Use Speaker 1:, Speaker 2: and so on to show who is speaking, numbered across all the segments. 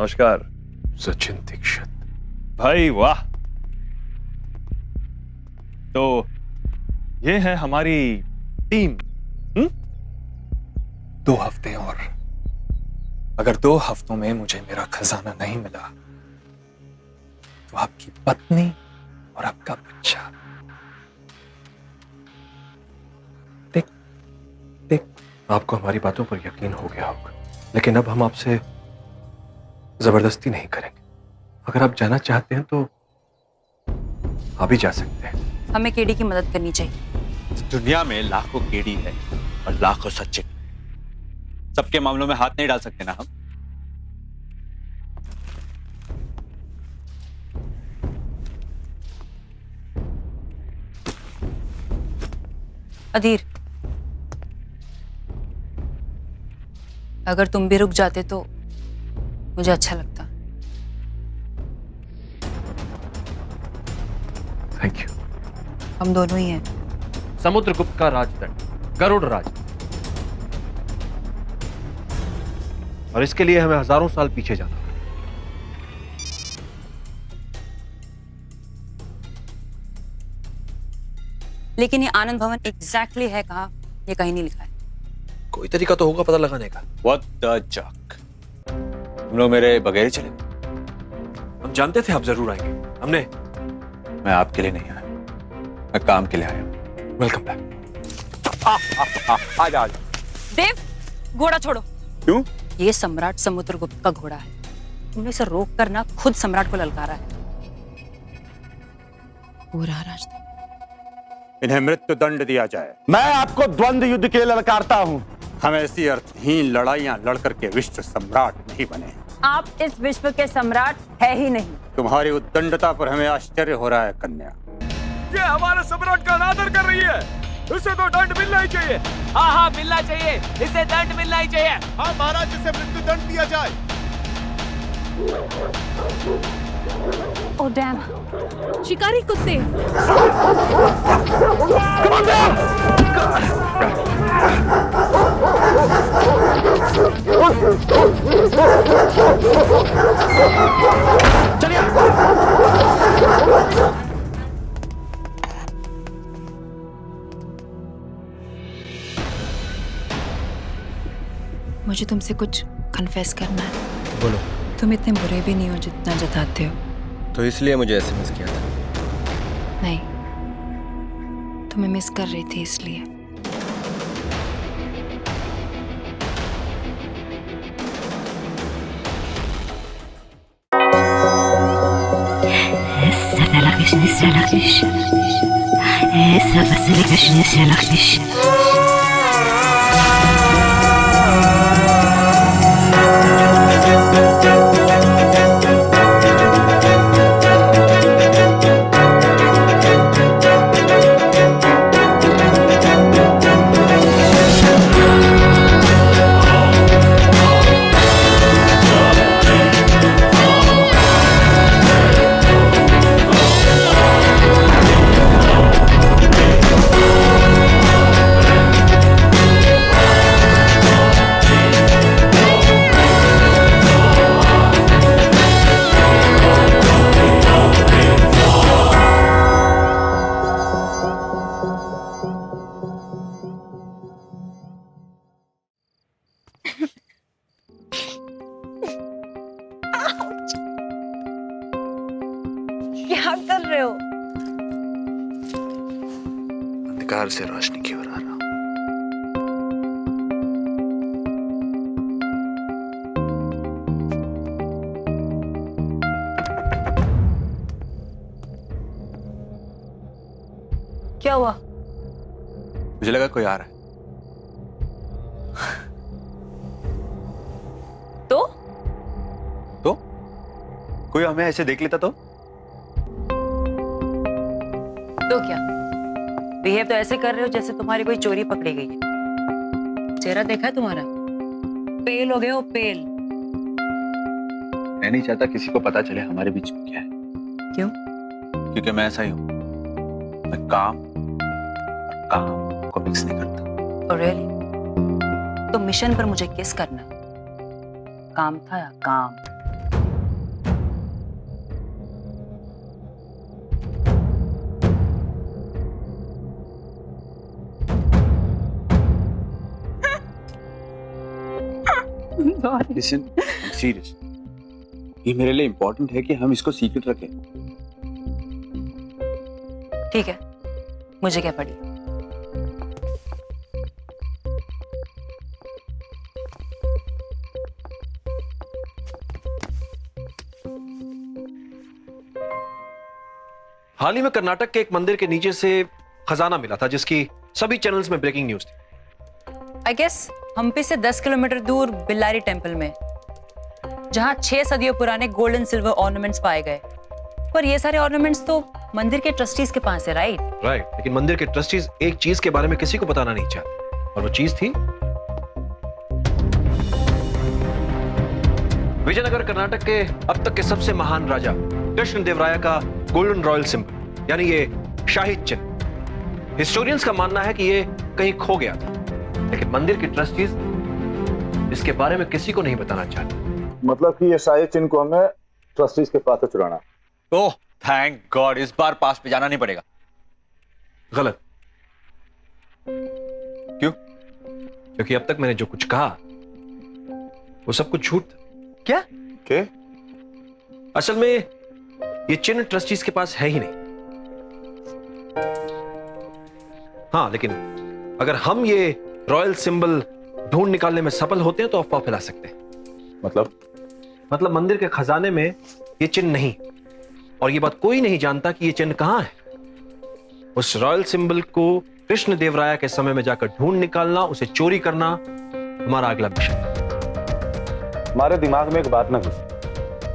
Speaker 1: नमस्कार।
Speaker 2: सचिन दीक्षित।
Speaker 1: भाई वाह। तो ये है हमारी टीम।
Speaker 2: 2 हफ्ते और। अगर 2 हफ्तों में मुझे मेरा खजाना नहीं मिला तो आपकी पत्नी और आपका बच्चा। देख देख, आपको हमारी बातों पर यकीन हो गया होगा, लेकिन अब हम आपसे जबरदस्ती नहीं करेंगे। अगर आप जाना चाहते हैं तो आप भी जा सकते हैं।
Speaker 3: हमें केडी की मदद करनी चाहिए।
Speaker 4: इस दुनिया में लाखों केडी है और लाखों सचिन। सबके मामलों में हाथ नहीं डाल सकते ना हम।
Speaker 3: अधीर, अगर तुम भी रुक जाते तो मुझे अच्छा लगता।
Speaker 2: Thank you.
Speaker 3: हम दोनों ही हैं।
Speaker 5: समुद्रगुप्त का राजदंड, गरुड़ राज, और इसके लिए हमें हजारों साल पीछे जाना पड़ा।
Speaker 3: लेकिन ये आनंद भवन एग्जैक्टली है कहाँ, ये कहीं नहीं लिखा है।
Speaker 2: कोई तरीका तो होगा पता लगाने का।
Speaker 4: What the jack? तुम लोग मेरे बगैर ही चले गए।
Speaker 2: हम जानते थे आप जरूर आएंगे।
Speaker 4: मैं आपके लिए नहीं आया, मैं काम के लिए आया हूं।
Speaker 2: Welcome back.
Speaker 4: आजा।
Speaker 3: देव, घोड़ा छोड़ो।
Speaker 4: क्यों?
Speaker 3: ये सम्राट समुद्रगुप्त का घोड़ा है। तुमने इसे रोक कर ना खुद सम्राट को ललकारा है। पूरा राजदंड।
Speaker 4: इन्हें मृत्यु दंड दिया जाए।
Speaker 6: मैं आपको द्वंद्व युद्ध के लिए ललकारता हूं।
Speaker 4: हम ऐसी अर्थहीन लड़ाइयां लड़ करके विश्व सम्राट नहीं बने।
Speaker 3: आप इस विश्व के सम्राट है ही नहीं।
Speaker 4: तुम्हारी उद्दंडता पर हमें आश्चर्य हो रहा है कन्या।
Speaker 1: ये हमारे सम्राट का अनादर कर रही है, इसे तो दंड मिलना ही चाहिए।
Speaker 7: हाँ हाँ मिलना चाहिए, इसे दंड मिलना ही चाहिए।
Speaker 6: हाँ महाराज, इसे मृत्यु दंड दिया जाए।
Speaker 3: ओह डैम,
Speaker 8: शिकारी कुत्ते। मुझे तुमसे कुछ कन्फेस करना है।
Speaker 2: बोलो।
Speaker 8: तुम इतने बुरे भी नहीं हो जितना जताते हो।
Speaker 2: तो इसलिए मुझे एसएमएस किया था?
Speaker 8: नहीं, तुम्हें मिस कर रही थी इसलिए।
Speaker 3: क्या कर रहे हो?
Speaker 2: अंधकार से रोशनी की ओर आ रहा हूं।
Speaker 3: क्या हुआ?
Speaker 4: मुझे लगा कोई आ रहा है।
Speaker 3: तो
Speaker 4: कोई हमें ऐसे देख लेता तो
Speaker 3: क्या बिहेव तो ऐसे कर रहे हो जैसे तुम्हारी कोई चोरी पकड़ी गई है। चेहरा देखा है तुम्हारा? पेल हो गए हो, पेल।
Speaker 4: मैं नहीं चाहता किसी को पता चले हमारे बीच में क्या है।
Speaker 3: क्यों?
Speaker 4: क्योंकि मैं ऐसा ही हूं, मैं काम और काम को मिक्स नहीं करता।
Speaker 3: और रियली? तो मिशन पर मुझे किस करना? काम था या काम?
Speaker 4: लिसन, सीरियस, ये मेरे लिए इंपॉर्टेंट है कि हम इसको सीक्रेट रखें।
Speaker 3: ठीक है, मुझे क्या पड़ी।
Speaker 2: हाल ही में कर्नाटक के एक मंदिर के नीचे से खजाना मिला था जिसकी सभी चैनल्स में ब्रेकिंग न्यूज थी।
Speaker 3: आई गेस हम्पी से 10 किलोमीटर दूर बिल्लारी टेम्पल में, जहां 6 सदियों पुराने गोल्ड एंड सिल्वर ऑर्नामेंट्स पाए गए। पर ये सारे ऑर्नामेंट्स तो मंदिर के ट्रस्टीज के पास है, राइट?
Speaker 2: लेकिन मंदिर के ट्रस्टीज एक चीज के बारे में किसी को बताना नहीं चाहते, और वो चीज थी विजयनगर कर्नाटक के अब तक के सबसे महान राजा कृष्णदेवराय का गोल्डन रॉयल सिंबल, यानी ये शाही चिन्ह। हिस्टोरियंस का मानना है कि ये कहीं खो गया था, लेकिन मंदिर के ट्रस्टीज इसके बारे में किसी को नहीं बताना चाहते।
Speaker 6: मतलब कि ये शाही चिन्ह को हमें ट्रस्टीज के पास से चुराना।
Speaker 4: ओह थैंक गॉड, इस बार पास पे जाना नहीं पड़ेगा।
Speaker 2: गलत।
Speaker 4: क्यों?
Speaker 2: क्योंकि अब तक मैंने जो कुछ कहा वो सब कुछ झूठ था।
Speaker 4: क्या?
Speaker 2: असल में ये चिन्ह ट्रस्टीज के पास है ही नहीं। हाँ, लेकिन अगर हम ये रॉयल सिंबल ढूंढ निकालने में सफल होते हैं तो अफवाह फैला सकते हैं। मतलब मंदिर के खजाने में ये चिन्ह नहीं, और ये बात कोई नहीं जानता कि ये चिन्ह कहां है। उस रॉयल सिंबल को कृष्णदेवराय के समय में जाकर ढूंढ निकालना, उसे चोरी करना हमारा अगला मिशन।
Speaker 6: हमारे दिमाग में एक बात ना घुसी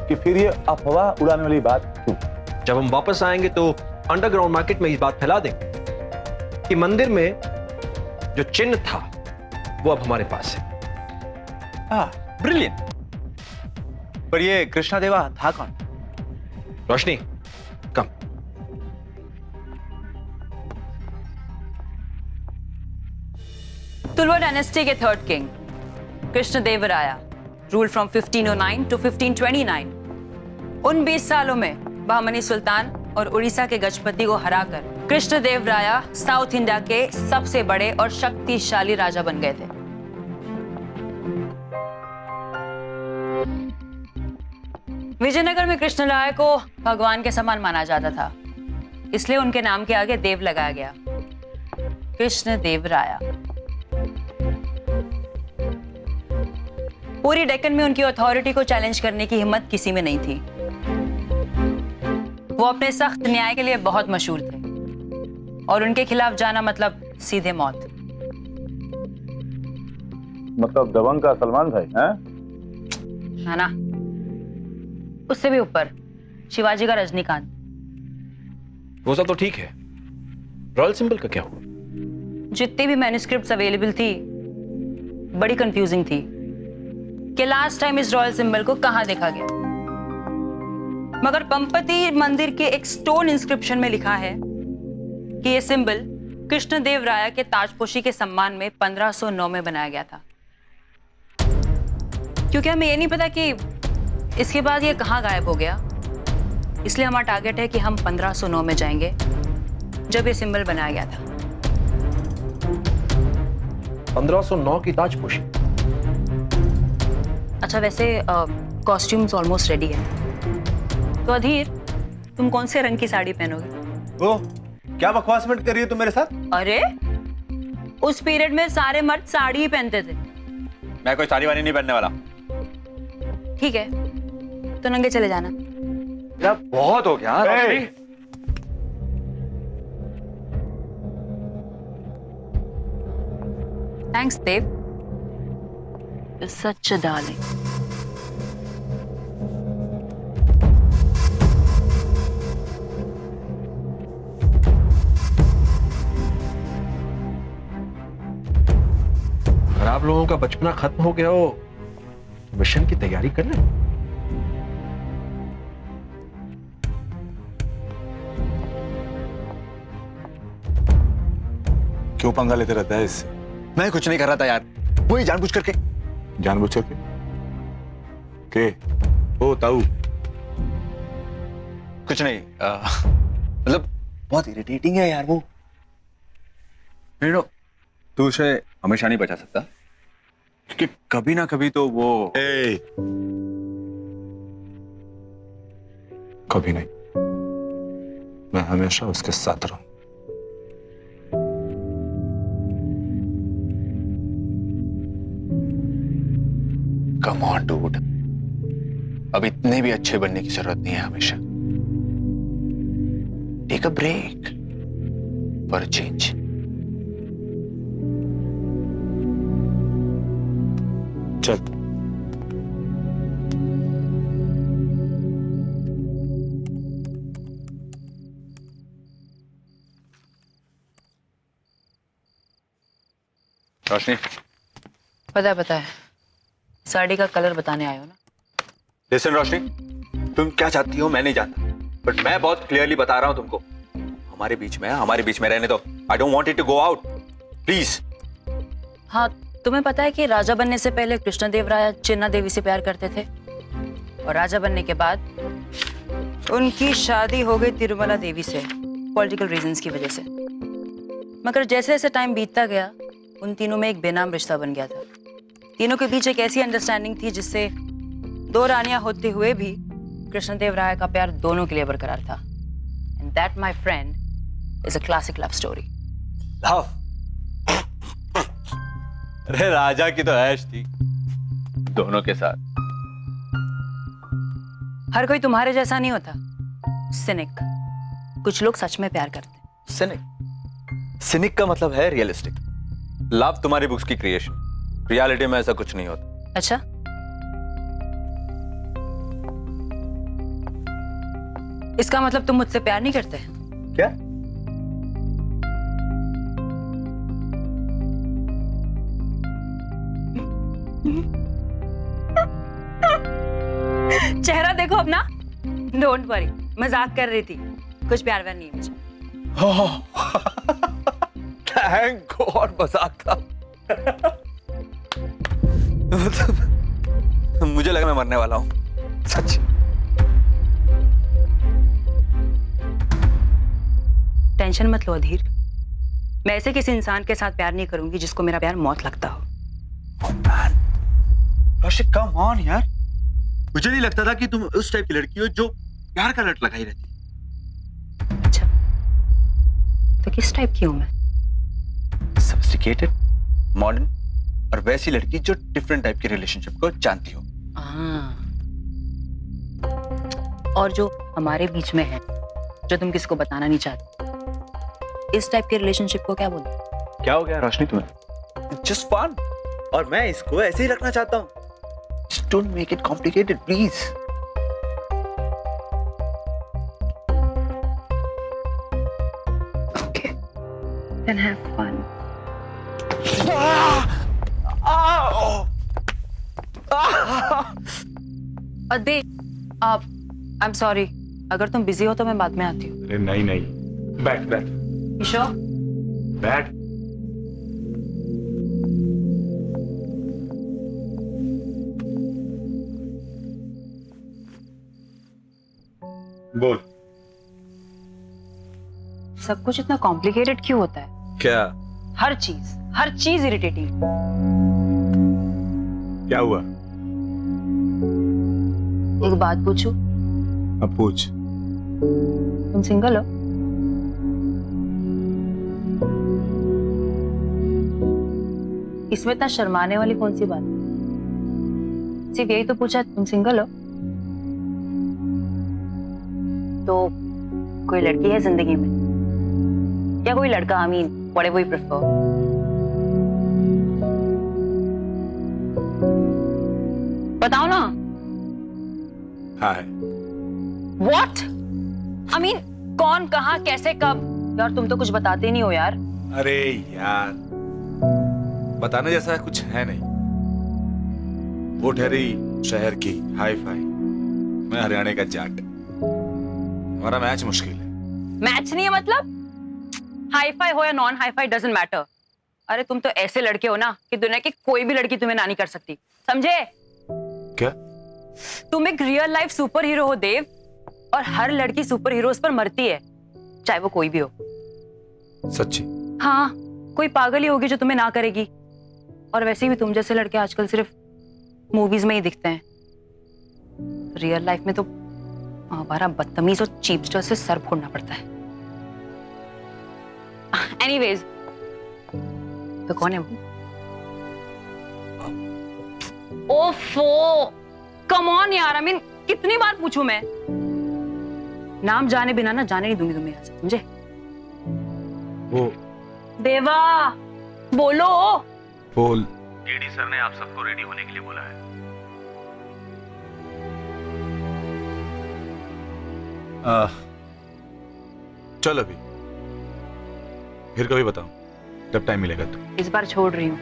Speaker 6: कि फिर ये अफवाह उड़ाने वाली बात क्यों?
Speaker 2: जब हम वापस आएंगे तो अंडरग्राउंड मार्केट में ये बात फैला देंगे कि मंदिर में जो चिन्ह था वो अब हमारे पास है।
Speaker 4: ब्रिलियंट। पर ये कृष्णदेवा था कौन?
Speaker 2: रोशनी, कम।
Speaker 3: तुलवा डायनेस्टी के 3rd king Krishnadevaraya rule from 1509 to 1529। उन 20 सालों में बहमनी सुल्तान और उड़ीसा के गजपति को हराकर कृष्णदेवराया साउथ इंडिया के सबसे बड़े और शक्तिशाली राजा बन गए थे। विजयनगर में कृष्णराय को भगवान के समान माना जाता था, इसलिए उनके नाम के आगे देव लगाया गया, कृष्णदेवराया। पूरी डेक्कन में उनकी अथॉरिटी को चैलेंज करने की हिम्मत किसी में नहीं थी। वो अपने सख्त न्याय के लिए बहुत मशहूर थे, और उनके खिलाफ जाना मतलब सीधे मौत।
Speaker 6: मतलब दबंग का सलमान भाई है?
Speaker 3: है ना? उससे भी ऊपर शिवाजी का रजनीकांत।
Speaker 2: वो सब तो ठीक है, रॉयल सिंबल का क्या हुआ?
Speaker 3: जितनी भी मैन्युस्क्रिप्ट्स अवेलेबल थी बड़ी कंफ्यूजिंग थी कि लास्ट टाइम इस रॉयल सिंबल को कहां देखा गया। मगर पंपति मंदिर के एक स्टोन इंस्क्रिप्शन में लिखा है कि यह सिंबल कृष्णदेवराय के ताजपोशी के सम्मान में 1509 में बनाया गया था। क्योंकि हमें यह नहीं पता कि इसके बाद ये कहां गायब हो गया, इसलिए हमारा टारगेट है कि हम 1509 में जाएंगे जब ये सिंबल बनाया गया था।
Speaker 2: 1509 की ताजपोशी।
Speaker 3: अच्छा, वैसे कॉस्ट्यूम्स ऑलमोस्ट रेडी है, तो अधीर तुम कौन से रंग की साड़ी पहनोगे?
Speaker 6: ओ, क्या बकवास मत कर रही हो तुम मेरे साथ?
Speaker 3: अरे उस पीरियड में सारे मर्द साड़ी ही पहनते थे।
Speaker 4: मैं कोई साड़ी वाड़ी नहीं पहनने वाला।
Speaker 3: ठीक है, तो नंगे चले जाना।
Speaker 2: यार बहुत हो गया रोशनी।
Speaker 3: थैंक्स देव, सच डार्लिंग।
Speaker 2: अगर आप लोगों का बचपना खत्म हो गया हो तो मिशन की तैयारी कर लें।
Speaker 6: क्यों पंगा लेते रहता है इससे?
Speaker 4: मैं कुछ नहीं कर रहा था यार, वही जानबूझ करके।
Speaker 6: जानबूझ करके? के? ओ ताऊ,
Speaker 4: कुछ नहीं, मतलब बहुत इरिटेटिंग है यार वो। तू उसे हमेशा नहीं बचा सकता, क्योंकि कभी ना कभी तो वो
Speaker 6: कभी नहीं, मैं हमेशा उसके साथ रहूं।
Speaker 4: कम ऑन डूड, अब इतने भी अच्छे बनने की जरूरत नहीं है हमेशा। Take a break for a change. चल। रोशनी,
Speaker 3: पता है साड़ी का कलर बताने आए हो ना।
Speaker 4: लिसन रोशनी, तुम क्या चाहती हो मैं नहीं जानता, बट मैं बहुत क्लियरली बता रहा हूं तुमको, हमारे बीच में रहने दो। I don't want it to go out, please.
Speaker 3: हाँ, तुम्हें पता है कि राजा बनने से पहले कृष्णदेवराय चिन्ना देवी से प्यार करते थे, और राजा बनने के बाद उनकी शादी हो गई तिरुमला देवी से, पॉलिटिकल रीजंस की वजह से। मगर जैसे जैसे टाइम बीतता गया, उन तीनों में एक बेनाम रिश्ता बन गया था। तीनों के बीच एक ऐसी अंडरस्टैंडिंग थी जिससे दो रानियां होते हुए भी कृष्णदेवराय का प्यार दोनों के लिए बरकरार था। And that my friend is a classic love story.
Speaker 4: Love? अरे राजा की तो ऐश थी दोनों के साथ।
Speaker 3: हर कोई तुम्हारे जैसा नहीं होता, सिनिक। कुछ लोग सच में प्यार करते हैं।
Speaker 4: सिनिक का मतलब है रियलिस्टिक। लव तुम्हारी बुक्स की क्रिएशन, रियलिटी में ऐसा कुछ नहीं होता।
Speaker 3: अच्छा, इसका मतलब तुम मुझसे प्यार नहीं करते?
Speaker 4: क्या?
Speaker 3: चेहरा देखो अपना। डोंट वरी, मजाक कर रही थी, कुछ प्यार व्यार नहीं है मुझे।
Speaker 4: थैंक गॉड, मजाक था। मुझे लगा मैं मरने वाला हूं, सच।
Speaker 3: टेंशन मत लो अधीर, मैं ऐसे किसी इंसान के साथ प्यार नहीं करूंगी जिसको मेरा प्यार मौत लगता हो।
Speaker 4: रोशी, कम ऑन यार, मुझे नहीं लगता था कि तुम उस टाइप की लड़की हो जो प्यार का लट लगाई रहती।
Speaker 3: अच्छा, तो किस टाइप की हूं मैं?
Speaker 4: सोफिस्टिकेटेड, मॉडर्न, और वैसी लड़की जो डिफरेंट टाइप के रिलेशनशिप को जानती हो।
Speaker 3: और जो हमारे बीच में है, जो तुम किसी को बताना नहीं चाहते, इस टाइप के रिलेशनशिप को क्या बोलते?
Speaker 4: क्या हो गया रोशनी तुम्हें? जस्ट फन, और मैं इसको ऐसे ही रखना चाहता हूँ। Just don't make it complicated, please.
Speaker 3: Okay, then have fun. अदे, I'm sorry, अगर तुम बिजी हो तो मैं बाद में आती हूँ।
Speaker 6: अरे नहीं नहीं, बैठ बैठ
Speaker 3: ईशो,
Speaker 6: बैठ। बोल।
Speaker 3: सब कुछ इतना कॉम्प्लिकेटेड क्यों होता है?
Speaker 4: क्या?
Speaker 3: हर चीज इरिटेटिंग।
Speaker 6: क्या हुआ?
Speaker 3: एक बात पूछूं?
Speaker 6: अब पूछ।
Speaker 3: तुम सिंगल हो? इसमें इतना शर्माने वाली कौन सी बात? सिर्फ यही तो पूछा, तुम सिंगल हो? तो कोई लड़की है जिंदगी में, या कोई लड़का? I mean whatever you prefer. बताओ ना।
Speaker 6: हाय।
Speaker 3: व्हाट? आई मीन कौन, कहाँ, कैसे, कब? यार तुम तो कुछ बताते नहीं हो यार।
Speaker 6: अरे यार, बताने जैसा कुछ है नहीं। वो ठहरी शहर की हाई फाई, मैं हरियाणा का जाट। हमारा मैच मुश्किल है।
Speaker 3: मैच नहीं है मतलब? हाई फाई हो या non hi fi doesn't matter. अरे तुम तो ऐसे लड़के हो ना कि दुनिया की कोई भी लड़की तुम्हें ना नहीं कर सकती, समझे?
Speaker 6: क्या?
Speaker 3: तुम एक रियल लाइफ सुपर हीरो हो देव, और हर लड़की सुपर हीरोज पर मरती है, चाहे वो कोई भी हो।
Speaker 6: सच्ची?
Speaker 3: हाँ, कोई पागल ही होगी जो तुम्हें ना करेगी। और वैसे भी तुम जैसे लड़के आजकल सिर्फ मूवीज में ही दिखते हैं। रियल लाइफ में तो हमारा बदतमीज और चीपस्टर से सर फोड़ना पड़ता है। एनीवेज, तो कौन है वो? ओफो, कम ऑन यार, आई मीन कितनी बार पूछूं मैं? नाम जाने बिना ना जाने नहीं दूंगी तुम्हें यहाँ से, समझे?
Speaker 6: वो
Speaker 3: देवा, बोलो।
Speaker 6: बोल।
Speaker 5: केडी सर ने आप सबको रेडी होने के लिए बोला है।
Speaker 6: चल अभी, फिर कभी बताऊं जब टाइम मिलेगा तो।
Speaker 3: इस बार छोड़ रही हूँ।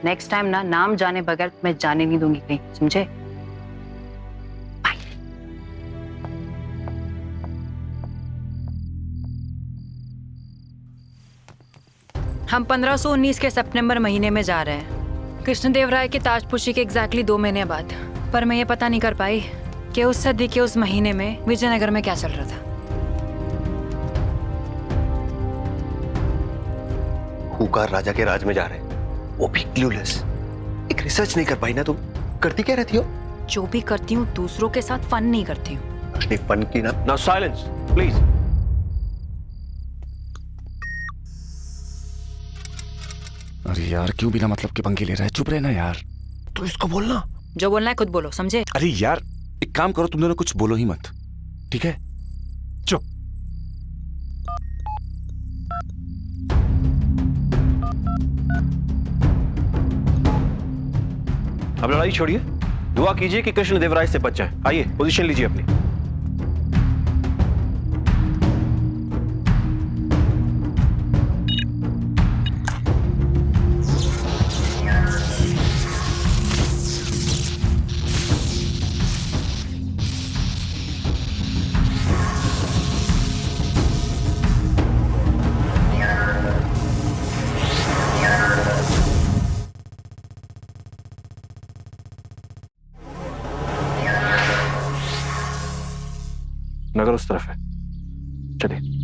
Speaker 3: नेक्स्ट टाइम ना नाम जाने बगैर मैं जाने नहीं दूंगी कहीं, समझे? बाय। हम 1519 के सितंबर महीने में जा रहे हैं, कृष्णदेवराय की ताजपोशी के एग्जैक्टली 2 महीने बाद। पर मैं ये पता नहीं कर पाई कि उस सदी के उस महीने में विजयनगर में क्या चल रहा था।
Speaker 2: हुकार राजा के राज में जा रहे हैं, वो भी क्लूलेस। एक रिसर्च नहीं कर पाई ना तुम? करती क्या रहती हो?
Speaker 3: जो भी करती हूँ दूसरों के साथ फन नहीं करती हूँ।
Speaker 2: रोशनी फन की ना। Now silence please.
Speaker 6: अरे यार, क्यों बिना मतलब के पंगे ले रहा है? चुप रहना यार।
Speaker 2: तो इसको बोलना।
Speaker 3: जो बोलना है खुद बोलो, समझे?
Speaker 6: अरे यार, एक काम करो, तुम दोनों कुछ बोलो ही मत, ठीक है? चुप।
Speaker 2: अब लड़ाई छोड़िए, दुआ कीजिए कि कृष्णदेवराय से बच जाए। आइए पोजीशन लीजिए अपनी। नगर उस तरफ है, चलिए।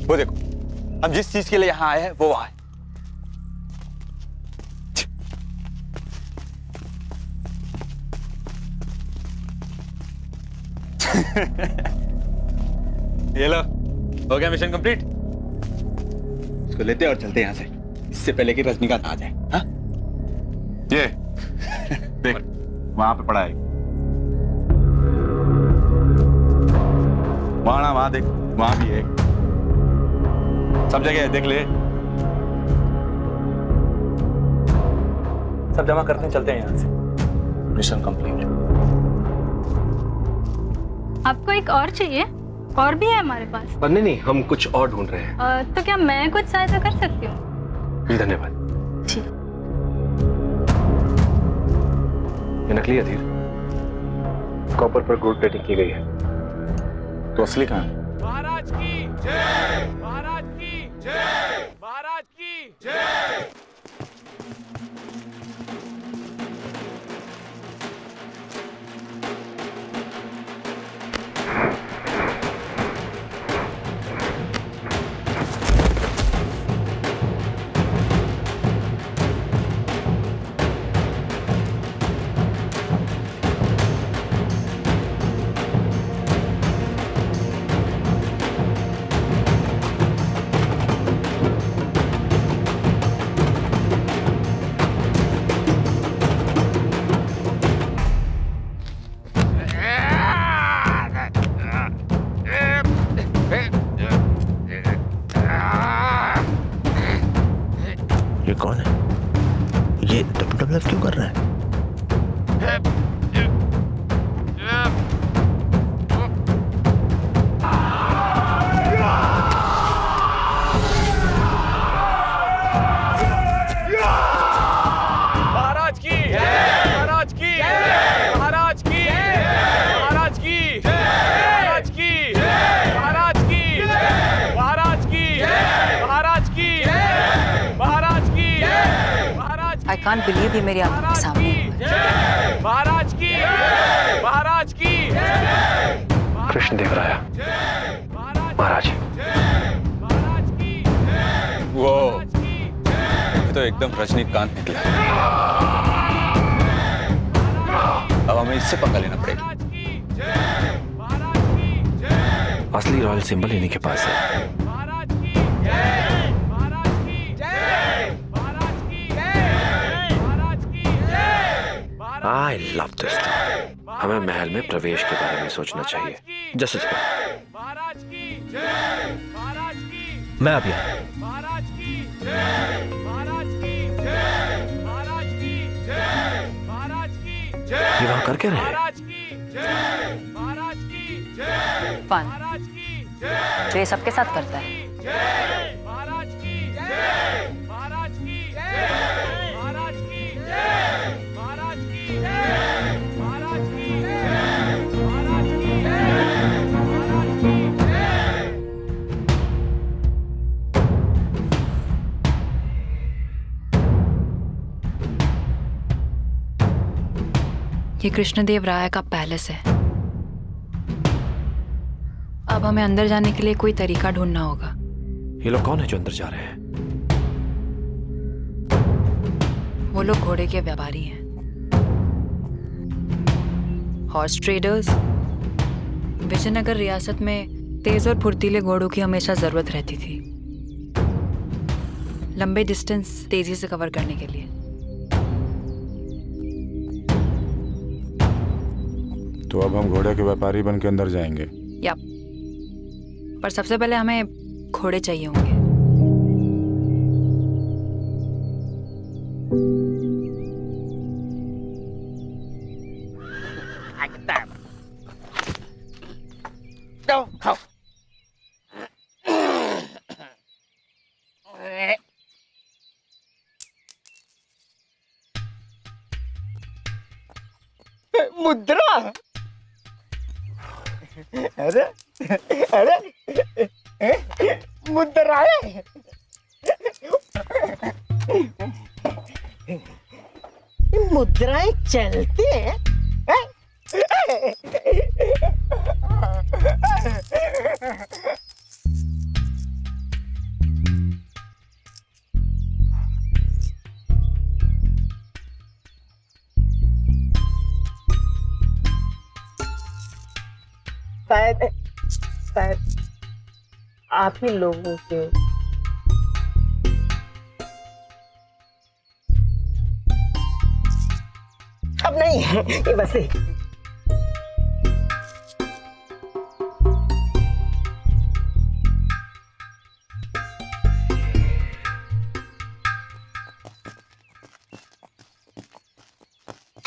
Speaker 4: वो देखो, हम जिस चीज के लिए यहाँ आए हैं वो वहां है। ये लो, हो गया मिशन कंप्लीट। इसको लेते और चलते यहाँ से, इससे पहले कि रजनीकांत आ जाए। हाँ?
Speaker 6: ये देख, वहां पे पड़ा है। वहां ना, वहां देख, वहां भी है। सब जगह है, देख ले।
Speaker 4: सब जमा करते हैं, चलते हैं यहाँ से। Mission complete.
Speaker 9: आपको एक और चाहिए? और भी है हमारे पास।
Speaker 2: नहीं नहीं, हम कुछ और ढूंढ रहे हैं।
Speaker 9: तो क्या मैं कुछ सहायता कर सकती हूँ?
Speaker 2: जी धन्यवाद।
Speaker 9: ठीक।
Speaker 2: ये नकली है धीर, कॉपर पर गोल्ड प्लेटिंग की गई है।
Speaker 6: तो असली कहाँ है?
Speaker 7: महाराज की जय, महाराज की जय, महाराज की जय।
Speaker 2: ये कौन है? ये WWF क्यों कर रहा है?
Speaker 3: आई कांट बिलीव ये मेरी आंखों के सामने है।
Speaker 7: महाराज की महाराज की
Speaker 2: कृष्णदेवराया महाराज।
Speaker 7: महाराज की
Speaker 4: वो ये तो एकदम रजनीकांत निकला। अब हमें इससे पंगा लेना पड़ेगा।
Speaker 5: असली रॉयल सिंबल इन्हीं के पास है। I love this. हमें महल में प्रवेश के बारे में सोचना चाहिए। जैसे
Speaker 7: महाराज की महाराज की
Speaker 5: मैं अभी आया।
Speaker 7: महाराज की महाराज की महाराज की महाराज की
Speaker 5: ये वहां कर क्या रहे हैं?
Speaker 7: महाराज की महाराज की
Speaker 3: फन
Speaker 7: महाराज की
Speaker 3: जो ये सबके साथ करता है।
Speaker 7: महाराज की महाराज की महाराज की महाराज की महाराज की महाराज की
Speaker 8: ये कृष्णदेव राय का पैलेस है। अब हमें अंदर जाने के लिए कोई तरीका ढूंढना होगा।
Speaker 5: ये लोग कौन है जो अंदर जा रहे हैं?
Speaker 8: वो लोग घोड़े के व्यापारी हैं। Horse traders. विजयनगर रियासत में तेज और फुर्तीले घोड़ों की हमेशा जरूरत रहती थी, लंबे डिस्टेंस तेजी से कवर करने के लिए।
Speaker 6: तो अब हम घोड़े के व्यापारी बन के अंदर जाएंगे।
Speaker 8: या पर सबसे पहले हमें घोड़े चाहिए होंगे।
Speaker 7: मुद्रा। अरे अरे मुद्राएं मुद्राएं चलती हैं? शायद आप ही लोगों के। अब नहीं है ये बस ही।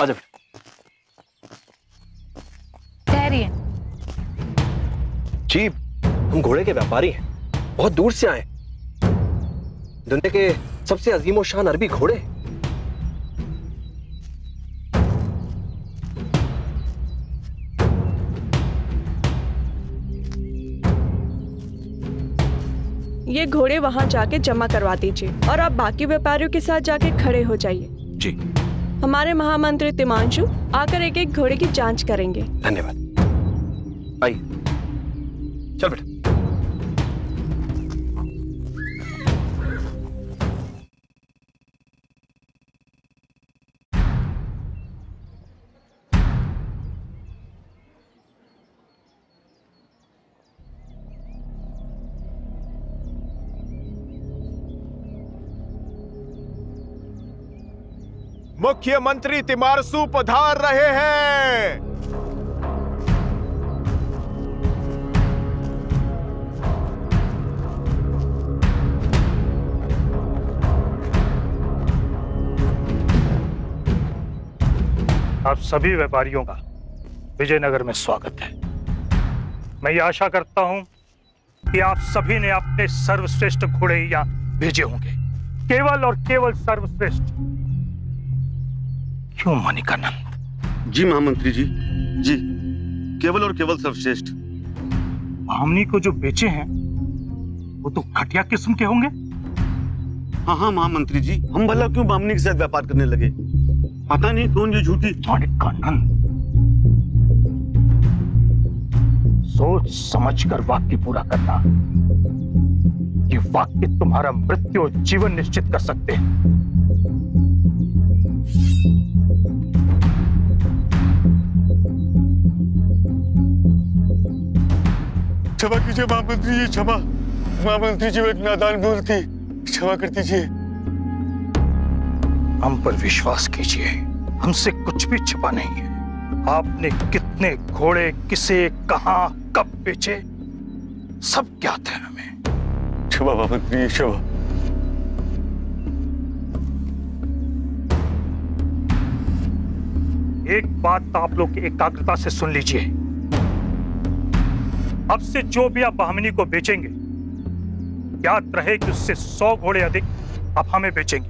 Speaker 2: आजा।
Speaker 9: ठहरिए।
Speaker 2: जी, हम घोड़े के व्यापारी हैं, बहुत दूर से आए। दुनिया के सबसे अजीम और शान अरबी घोड़े।
Speaker 10: ये घोड़े वहां जाके जमा करवा दीजिए और आप बाकी व्यापारियों के साथ जाके खड़े हो जाइए।
Speaker 5: जी।
Speaker 10: हमारे महामंत्री तिमांशु आकर एक एक घोड़े की जांच करेंगे।
Speaker 2: धन्यवाद। आइए, चल बेटा।
Speaker 1: मुख्यमंत्री तिमारसु पधार रहे हैं।
Speaker 11: आप सभी व्यापारियों का विजयनगर में स्वागत है। मैं ये आशा करता हूं कि आप सभी ने अपने सर्वश्रेष्ठ घोड़े यहाँ भेजे होंगे। केवल और केवल सर्वश्रेष्ठ। क्यों मणिकानंद?
Speaker 12: जी महामंत्री जी, जी केवल और केवल सर्वश्रेष्ठ।
Speaker 11: हमनी को जो बेचे हैं वो तो घटिया किस्म के होंगे।
Speaker 12: हाँ हाँ महामंत्री जी, हम भला क्यों बामनी के साथ व्यापार करने लगे? पता नहीं कौन ये झूठी।
Speaker 11: सोच समझ कर वाक्य पूरा करना। ये वाक्य तुम्हारा मृत्यु और जीवन निश्चित कर सकते हैं।
Speaker 12: क्षमा कीजिए महामंत्री जी, क्षमा। महामंत्री जी, वो एक नादान भूल थी, क्षमा कर दीजिए।
Speaker 11: हम पर विश्वास कीजिए, हमसे कुछ भी छिपा नहीं है। आपने कितने घोड़े किसे कहां कब बेचे सब ज्ञात है हमें।
Speaker 12: क्षमा महामंत्री जी, क्षमा।
Speaker 11: एक बात आप लोग एकाग्रता से सुन लीजिए। अब से जो भी आप बहामनी को बेचेंगे, याद रहे कि उससे 100 घोड़े अधिक आप हमें बेचेंगे,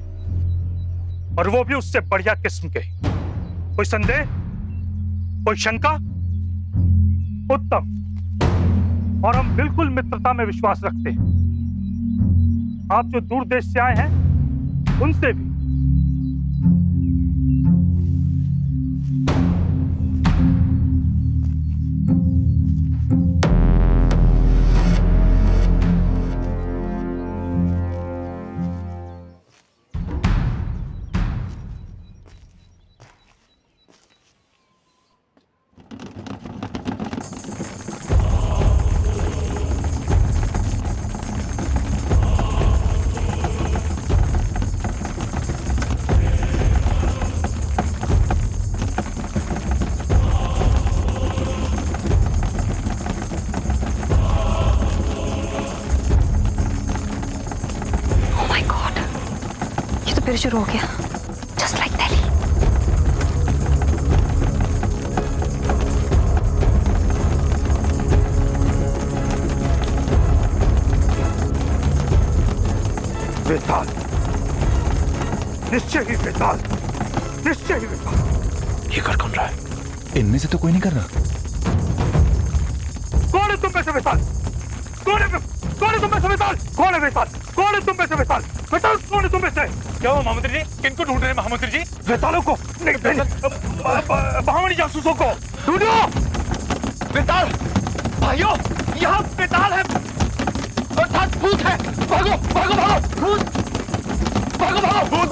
Speaker 11: और वो भी उससे बढ़िया किस्म के। कोई संदेह, कोई शंका? उत्तम। और हम बिल्कुल मित्रता में विश्वास रखते हैं। आप जो दूर देश से आए हैं उनसे भी।
Speaker 8: फिर शुरू हो गया, जस्ट लाइक दिल्ली।
Speaker 11: वेताल, निश्चय ही वेताल, निश्चय ही वेताल।
Speaker 5: ये कर कौन रहा है?
Speaker 6: इनमें से तो कोई नहीं कर रहा।
Speaker 11: कौन है तुम में से वेताल? कौन है तुम में से वेताल? कौन है वेताल? कौन है तुम में से वेताल? वेताल कौन है तुम में से?
Speaker 1: क्या हुआ महामंत्री जी? किनको ढूंढ रहे हैं महामंत्री जी?
Speaker 11: वेतालों को नहीं, बहामनी जासूसों को ढूंढो।
Speaker 1: वेताल भाइयों, यहाँ वेताल है, अर्थात भूत है। भागो भागो भागो, भूत, भागो भागो, भूत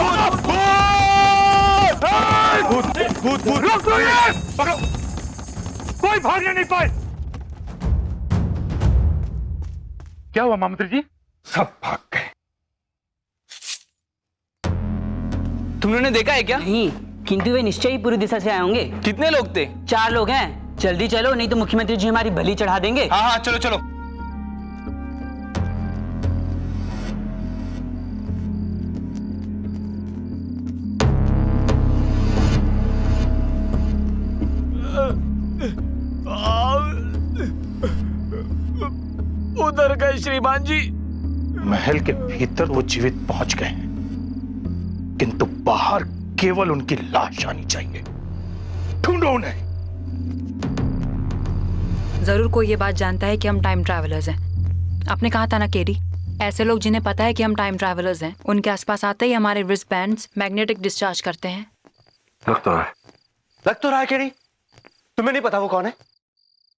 Speaker 1: भूत भूत भूत भूत।
Speaker 11: रोक दो ये, पकड़ो। कोई भागने नहीं पाए। क्या हुआ महामंत्री जी? सब भाग गए।
Speaker 1: तुमने देखा है क्या?
Speaker 3: नहीं, किंतु वे निश्चय ही पूरी दिशा से आए होंगे।
Speaker 1: कितने लोग थे?
Speaker 3: 4 लोग हैं। जल्दी चलो, नहीं तो मुख्यमंत्री जी हमारी बलि चढ़ा देंगे।
Speaker 1: हाँ हाँ, चलो चलो। उधर गए श्रीमान जी।
Speaker 11: महल के भीतर वो जीवित पहुंच गए, किंतु बाहर केवल उनकी लाश आनी चाहिए। ढूंढो उन्हें।
Speaker 8: जरूर कोई ये बात जानता है कि हम टाइम ट्रैवलर्स हैं। आपने कहा था ना केडी, ऐसे लोग जिन्हें पता है कि हम टाइम ट्रैवलर्स हैं, उनके आसपास आते ही हमारे रिस्ट बैंड्स मैग्नेटिक डिस्चार्ज करते हैं।
Speaker 2: लग तो रहा है केडी। तुम्हें नहीं पता वो कौन है?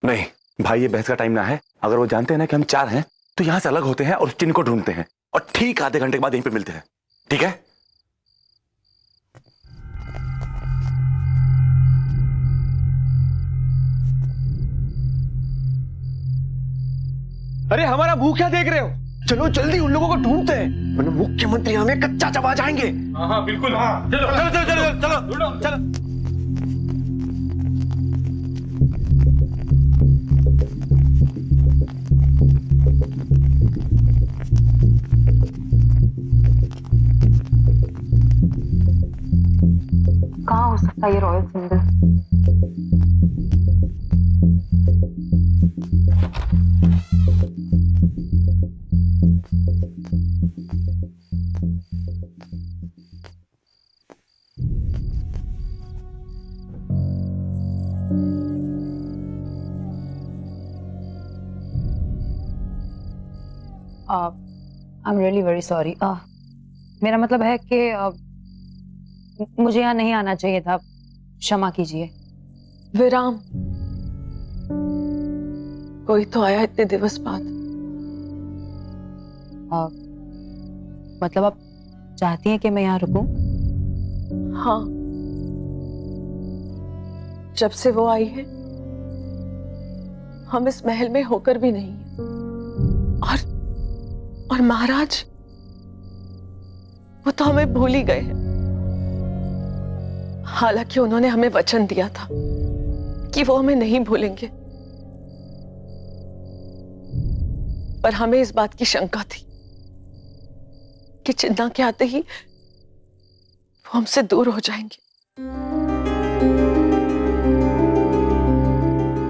Speaker 6: नहीं भाई, ये बहस का टाइम ना है। अगर वो जानते हैं ना कि हम 4 हैं तो यहां से अलग होते हैं और उस चिन्ह को ढूंढते हैं, और ठीक आधे घंटे के बाद यहीं पे मिलते हैं। ठीक है?
Speaker 1: अरे हमारा मुंह क्या देख रहे हो? चलो जल्दी उन लोगों को ढूंढते हैं, वरना मुख्यमंत्री हमें कच्चा चबा जाएंगे। हाँ बिल्कुल। हाँ चलो चलो चलो चलो चलो चलो।
Speaker 8: कहाँ हो सकता है ये royal symbol? I'm really very sorry.
Speaker 3: मेरा मतलब है कि मुझे यहाँ नहीं आना चाहिए था, क्षमा कीजिए।
Speaker 10: विराम, कोई तो आया इतने दिवस बाद।
Speaker 3: मतलब आप चाहती हैं कि मैं यहाँ रुकूं?
Speaker 10: हाँ, जब से वो आई है हम इस महल में होकर भी नहीं है। और महाराज, वो तो हमें भूल ही गए हैं। हालांकि उन्होंने हमें वचन दिया था कि वो हमें नहीं भूलेंगे, पर हमें इस बात की शंका थी कि चिन्ना के आते ही वो हमसे दूर हो जाएंगे।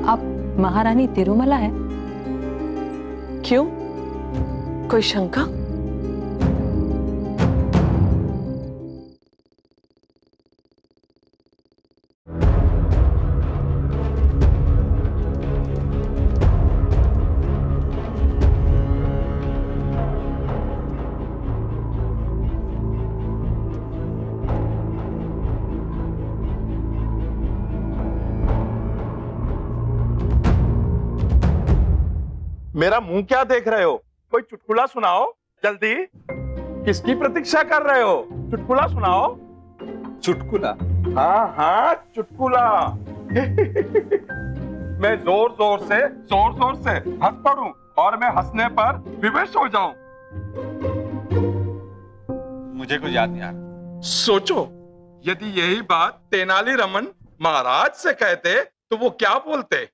Speaker 3: आप महारानी तिरुमला है?
Speaker 10: क्यों, कोई शंका?
Speaker 7: मेरा मुंह क्या देख रहे हो? कोई चुटकुला सुनाओ जल्दी। किसकी प्रतीक्षा कर रहे हो? चुटकुला सुनाओ।
Speaker 4: चुटकुला?
Speaker 7: हाँ हाँ, चुटकुला। मैं जोर जोर से हंस पड़ूं और मैं हंसने पर विवश हो जाऊं।
Speaker 4: मुझे कुछ याद नहीं आ रहा।
Speaker 7: सोचो, यदि यही बात तेनालीरामन महाराज से कहते तो वो क्या बोलते?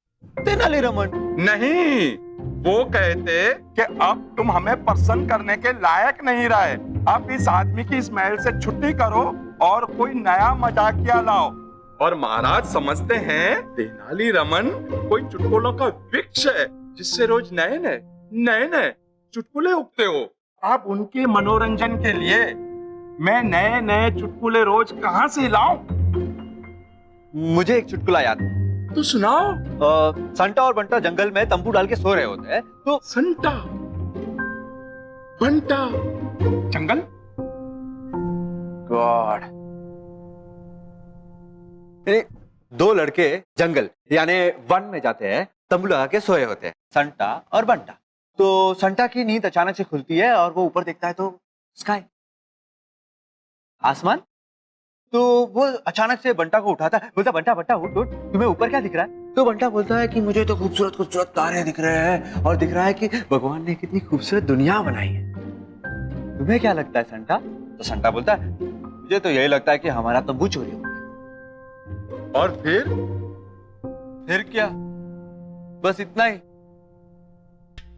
Speaker 4: तेनालीरामन?
Speaker 7: नहीं, वो कहते कि अब तुम हमें प्रसन्न करने के लायक नहीं रहे, अब इस आदमी की इस महल से छुट्टी करो और कोई नया मजाकिया लाओ। और महाराज समझते हैं तेनालीरामन कोई चुटकुलों का वृक्ष है जिससे रोज नए नए चुटकुले उगते हो। अब उनके मनोरंजन के लिए मैं नए नए चुटकुले रोज कहां से लाऊं?
Speaker 4: मुझे एक चुटकुला याद है।
Speaker 7: तो सुनाओ।
Speaker 4: संटा और बंटा जंगल में तंबू डाल के सो रहे होते हैं, तो
Speaker 7: संटा बंटा जंगल,
Speaker 4: गॉड, दो लड़के जंगल यानी वन में जाते हैं, तंबू लगा के सोए होते हैं, संटा और बंटा। तो संटा की नींद अचानक से खुलती है और वो ऊपर देखता है तो स्काई, आसमान। तो वो अचानक से बंटा को उठाता है, बोलता बंटा बंटा उठ उठ, तुम्हें ऊपर क्या दिख रहा है? तो बंटा बोलता है कि मुझे तो खूबसूरत खूबसूरत तारे दिख रहे हैं और दिख रहा है कि भगवान ने कितनी खूबसूरत दुनिया बनाई है। तुम्हें क्या लगता है संटा? तो संटा बोलता है मुझे तो यही लगता है कि हमारा तंबू चोरी हो गया।
Speaker 7: और
Speaker 4: फिर क्या? बस इतना ही,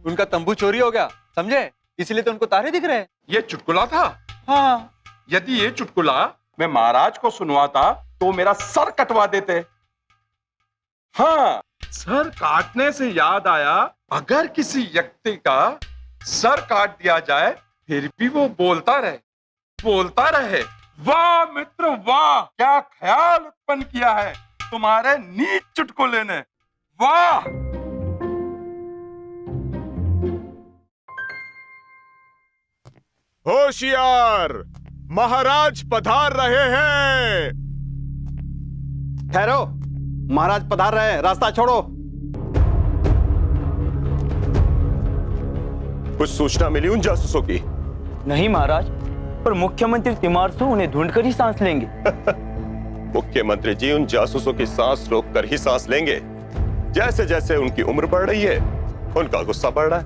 Speaker 4: उनका तंबू चोरी हो गया, समझे? इसलिए तो उनको तारे दिख रहे हैं।
Speaker 7: ये चुटकुला था?
Speaker 4: हाँ।
Speaker 7: यदि ये चुटकुला मैं महाराज को सुनवाता तो मेरा सर कटवा देते। हाँ, सर काटने से याद आया, अगर किसी व्यक्ति का सर काट दिया जाए फिर भी वो बोलता रहे। वाह मित्र वाह, क्या ख्याल उत्पन्न किया है तुम्हारे नीच चुटकुले ने, वाह।
Speaker 12: होशियार, महाराज पधार रहे हैं।
Speaker 4: ठहरो, महाराज पधार रहे हैं, रास्ता छोड़ो।
Speaker 12: कुछ सूचना मिली उन जासूसों की?
Speaker 13: नहीं महाराज, पर मुख्यमंत्री तिमारसू उन्हें ढूंढकर ही सांस लेंगे।
Speaker 12: मुख्यमंत्री जी उन जासूसों की सांस रोककर ही सांस लेंगे। जैसे जैसे उनकी उम्र बढ़ रही है उनका गुस्सा बढ़ रहा है।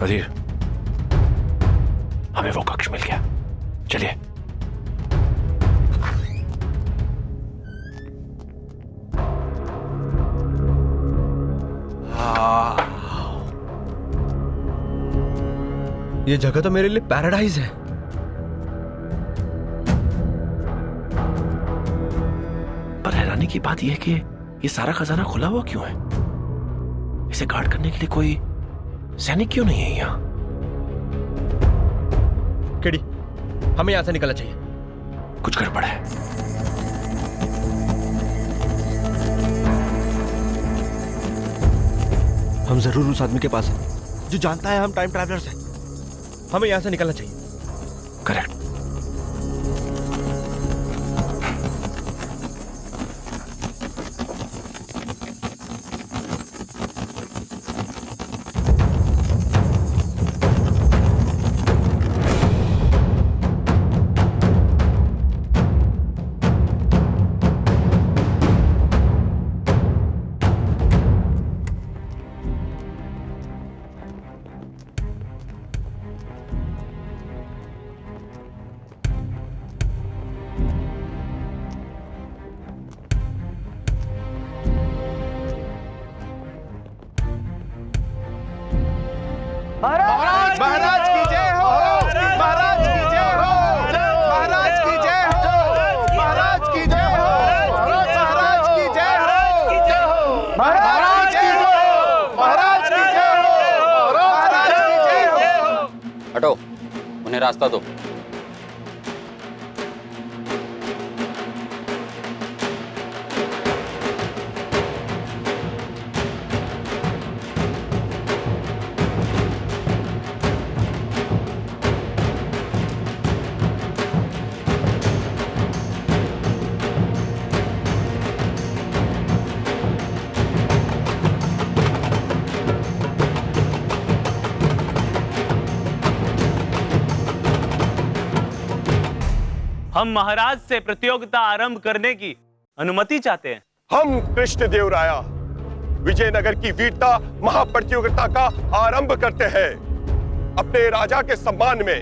Speaker 5: वजीर, हमें वो कक्ष मिल गया, चलिए।
Speaker 2: ये जगह तो मेरे लिए पैराडाइज है।
Speaker 5: पर हैरानी की बात यह है कि ये सारा खजाना खुला हुआ क्यों है? इसे गार्ड करने के लिए कोई सैनिक क्यों नहीं है यहाँ?
Speaker 2: केडी, हमें यहां से निकलना चाहिए।
Speaker 5: कुछ गड़बड़ है।
Speaker 4: हम जरूर उस आदमी के पास हैं जो जानता है हम टाइम ट्रैवलर्स हैं। हमें यहां से निकलना चाहिए।
Speaker 5: करेक्ट।
Speaker 1: महाराज की जय हो, महाराज की जय हो, महाराज की जय हो, महाराज की जय हो, महाराज की जय हो, महाराज की जय हो, महाराज की जय हो, महाराज की जय हो।
Speaker 14: हटो, उन्हें रास्ता दो।
Speaker 13: हम महाराज से प्रतियोगिता आरंभ करने की अनुमति चाहते हैं।
Speaker 12: हम कृष्णदेवराया विजयनगर की वीरता महाप्रतियोगिता का आरंभ करते हैं। अपने राजा के सम्मान में,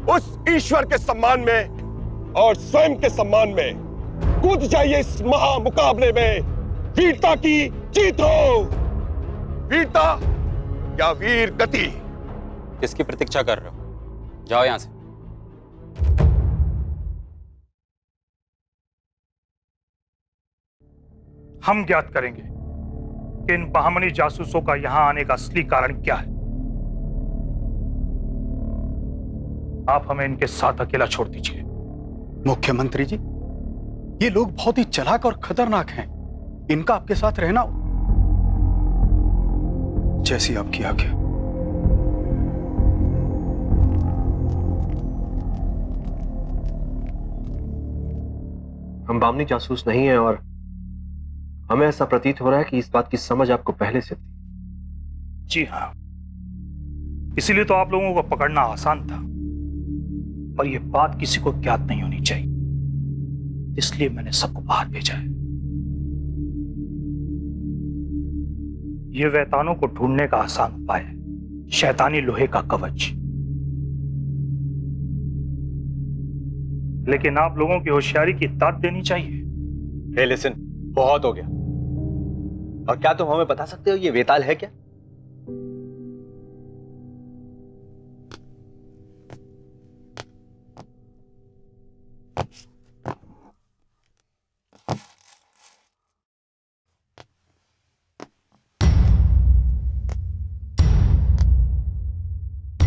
Speaker 12: उस ईश्वर के सम्मान में और स्वयं के सम्मान में कूद जाइए इस महामुकाबले में। वीरता की जीत हो। वीरता या वीर गति।
Speaker 14: किसकी प्रतीक्षा कर रहे हो? जाओ यहां से।
Speaker 11: हम ज्ञात करेंगे कि इन बहामनी जासूसों का यहां आने का असली कारण क्या है। आप हमें इनके साथ अकेला छोड़ दीजिए।
Speaker 15: मुख्यमंत्री जी, ये लोग बहुत ही चालाक और खतरनाक हैं। इनका आपके साथ रहना जैसी आपकी आज्ञा।
Speaker 2: हम बामनी जासूस नहीं हैं और हमें ऐसा प्रतीत हो रहा है कि इस बात की समझ आपको पहले से थी।
Speaker 11: जी हाँ, इसीलिए तो आप लोगों को पकड़ना आसान था, पर यह बात किसी को ज्ञात नहीं होनी चाहिए, इसलिए मैंने सबको बाहर भेजा है। ये वैतानों को ढूंढने का आसान उपाय है, शैतानी लोहे का कवच। लेकिन आप लोगों की होशियारी की दाद देनी चाहिए।
Speaker 4: हे लिसन, बहुत हो गया। और क्या तुम हमें बता सकते हो ये वेताल है क्या?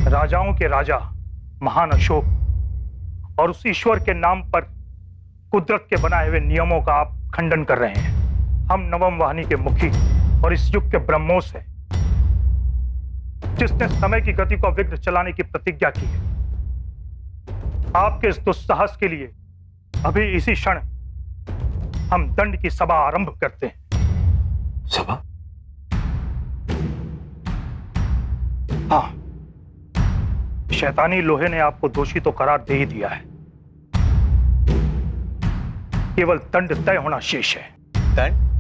Speaker 11: राजाओं के राजा महान अशोक और उस ईश्वर के नाम पर कुदरत के बनाए हुए नियमों का आप खंडन कर रहे हैं। हम नवम वाहिनी के मुखी और इस युग के ब्रह्मोस हैं, जिसने समय की गति को विघ्न चलाने की प्रतिज्ञा की है। आपके इस दुस्साहस के लिए अभी इसी क्षण हम दंड की सभा आरंभ करते हैं।
Speaker 2: सभा?
Speaker 11: हाँ, शैतानी लोहे ने आपको दोषी तो करार दे ही दिया है, केवल दंड तय होना शेष है।
Speaker 4: दंड?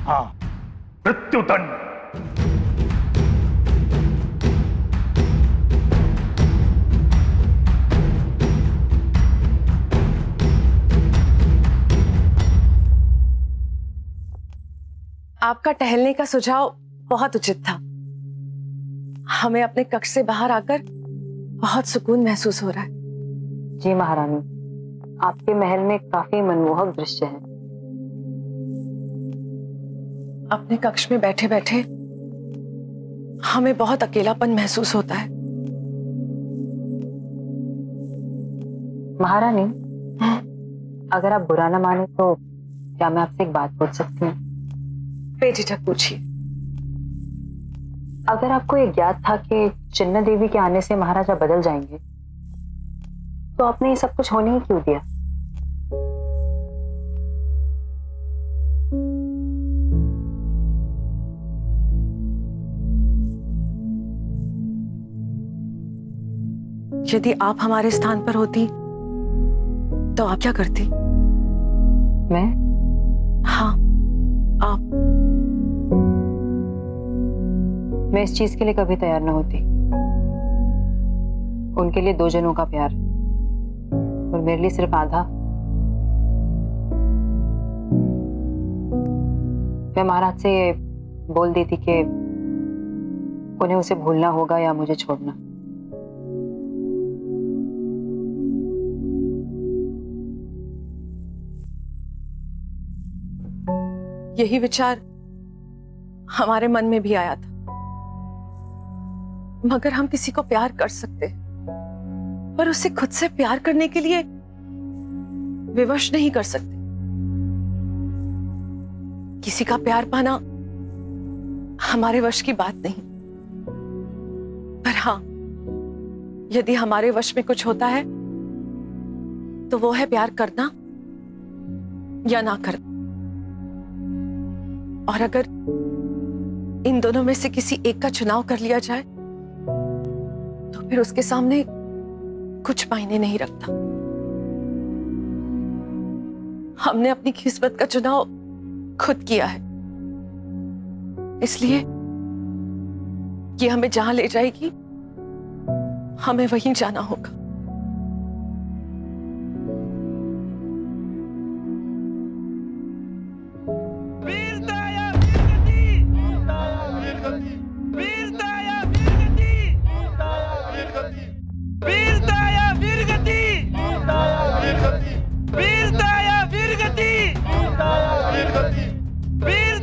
Speaker 11: हाँ, मृत्यु दंड।
Speaker 10: आपका टहलने का सुझाव बहुत उचित था। हमें अपने कक्ष से बाहर आकर बहुत सुकून महसूस हो रहा है।
Speaker 3: जी महारानी, आपके महल में काफी मनमोहक दृश्य हैं।
Speaker 10: अपने कक्ष में बैठे बैठे हमें बहुत अकेलापन महसूस होता है।
Speaker 3: महारानी, अगर आप बुरा ना माने तो क्या मैं आपसे एक बात पूछ सकती हूँ?
Speaker 10: बेझिझक पूछिए।
Speaker 3: अगर आपको ये ज्ञात था कि चिन्ना देवी के आने से महाराजा बदल जाएंगे, तो आपने ये सब कुछ होने ही क्यों दिया?
Speaker 10: यदि आप हमारे स्थान पर होती तो आप क्या करती?
Speaker 3: मैं?
Speaker 10: हाँ, आप।
Speaker 3: मैं इस चीज के लिए कभी तैयार न होती। उनके लिए 2 जनों का प्यार और मेरे लिए सिर्फ आधा। मैं महाराज से ये बोल दी थी कि उन्हें उसे भूलना होगा या मुझे छोड़ना।
Speaker 10: यही विचार हमारे मन में भी आया था, मगर हम किसी को प्यार कर सकते पर उसे खुद से प्यार करने के लिए विवश नहीं कर सकते। किसी का प्यार पाना हमारे वश की बात नहीं, पर हाँ, यदि हमारे वश में कुछ होता है तो वो है प्यार करना या ना करना। और अगर इन दोनों में से किसी एक का चुनाव कर लिया जाए तो फिर उसके सामने कुछ मायने नहीं रखता। हमने अपनी किस्मत का चुनाव खुद किया है, इसलिए ये हमें जहां ले जाएगी हमें वहीं जाना होगा।
Speaker 1: वीरता या वीरगति, वीर